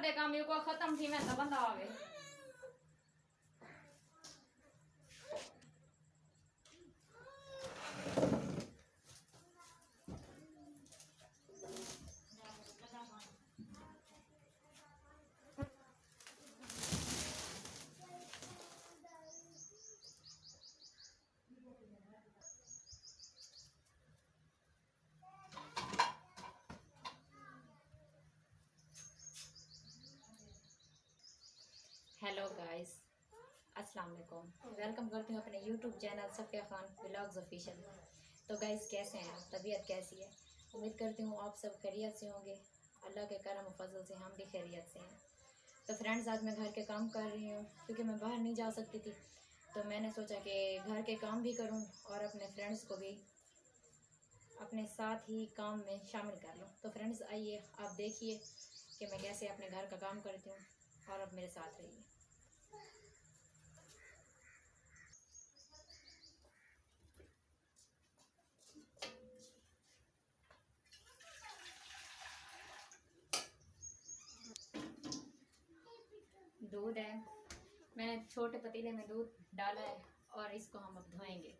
दे काम यो को खत्म थी मैं बंदा आवे हेलो गाइस, अस्सलाम वालेकुम। वेलकम करती हूँ अपने YouTube channel Safiya Khan vlogs official. तो गाइस कैसे हैं आप, तबीयत कैसी है? उम्मीद करती हूँ आप सब खैरियत से होंगे। अल्लाह के करम और फजल से हम भी खैरियत से हैं। तो फ्रेंड्स, आज मैं घर के काम कर रही हूँ क्योंकि मैं बाहर नहीं जा सकती थी। तो मैंने सोचा कि घर के काम भी करूँ और अपने फ्रेंड्स को भी अपने साथ ही काम में शामिल कर लूँ। तो फ्रेंड्स आइए आप देखिए कि मैं कैसे अपने घर का काम करती हूँ और अब मेरे साथ रहिए। दूध है, मैंने छोटे पतीले में दूध डाला है और इसको हम अब धोएंगे।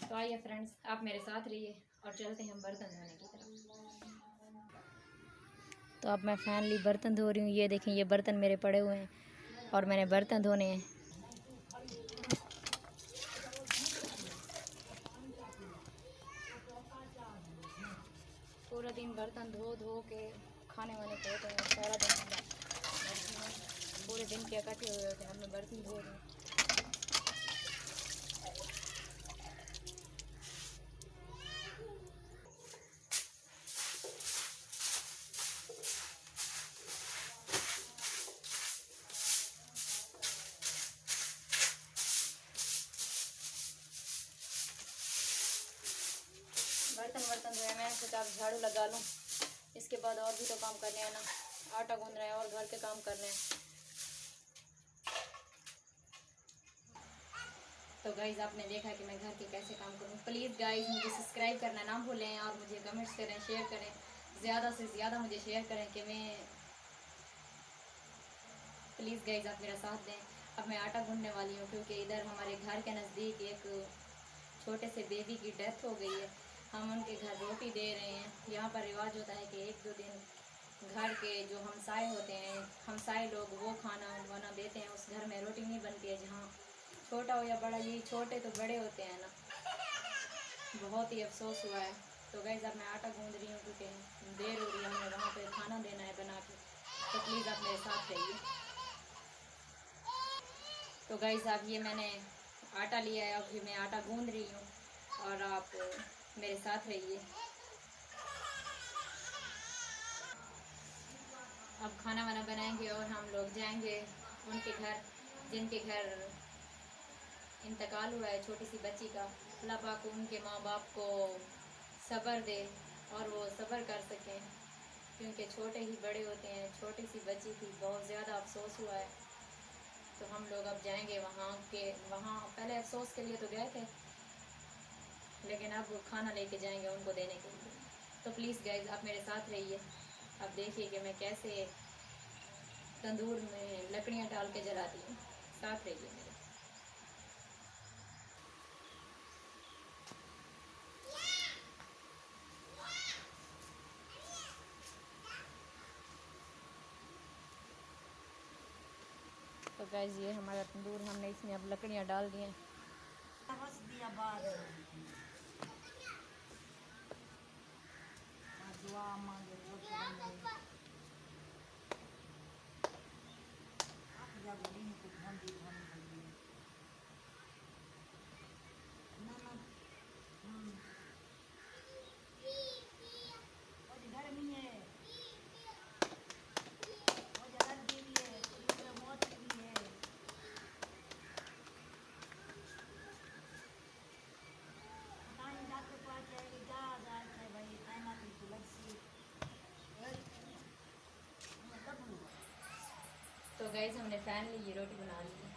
तो आइए फ्रेंड्स, आप मेरे साथ रहिए और चलते हैं हम बर्तन धोने की तरफ। तो अब मैं फाइनली बर्तन धो रही हूँ। ये देखें, ये बर्तन मेरे पड़े हुए हैं और मैंने बर्तन धोने हैं। पूरा दिन बर्तन धो धो के खाने वाने को होते हैं, सारा दिन पूरे दिन के इकट्ठे हुए होते हैं। अब मैं बर्तन धो रही हूँ। बर्तन धोया, मैं सोचा झाड़ू लगा लूँ। इसके बाद और भी तो काम करने हैं ना, आटा गूंद रहे हैं और घर के काम कर रहे हैं। तो गाइज़, आपने देखा कि मैं घर के कैसे काम करूँ। प्लीज़ गाइज़, मुझे सब्सक्राइब करना ना भूलें और मुझे कमेंट्स करें, शेयर करें, ज़्यादा से ज़्यादा मुझे शेयर करें कि मैं प्लीज़ गाइज़ आप मेरा साथ दें। अब मैं आटा गूंदने वाली हूँ क्योंकि इधर हमारे घर के नज़दीक एक छोटे से बेबी की डेथ हो गई है। हम उनके घर रोटी दे रहे हैं। यहाँ पर रिवाज होता है कि 1-2 दिन घर के जो हमसाए होते हैं, हमसाए लोग वो खाना वाना देते हैं। उस घर में रोटी नहीं बनती है, जहाँ छोटा हो या बड़ा, यही छोटे तो बड़े होते हैं ना। बहुत ही अफसोस हुआ है। तो गाइज़ अब मैं आटा गूंद रही हूँ क्योंकि देर हो रही है, हमें वहाँ पे खाना देना है बना के। तो प्लीज़ आप मेरे साथ रहिए। तो गाइज़ अब ये मैंने आटा लिया है, अभी मैं आटा गूंद रही हूँ और आप मेरे साथ रहिए। अब खाना वाना बनाएंगे और हम लोग जाएंगे उनके घर जिनके घर इंतकाल हुआ है छोटी सी बच्ची का। अल्लाह पाक उनके माँ बाप को सब्र दे और वो सब्र कर सकें क्योंकि छोटे ही बड़े होते हैं। छोटी सी बच्ची थी, बहुत ज़्यादा अफसोस हुआ है। तो हम लोग अब जाएंगे वहाँ पहले अफसोस के लिए तो गए थे, लेकिन अब खाना लेके जाएंगे उनको देने के लिए। तो प्लीज़ गाइज आप मेरे साथ रहिए। अब देखिए कि मैं कैसे तंदूर में लकड़ियाँ डाल के जलाती हूँ। साथ रहिए मेरे। तो गाइज ये हमारा तंदूर, हमने इसमें अब लकड़ियाँ डाल दी हैं। गाइस हमने फाइनली ये रोटी बना ली।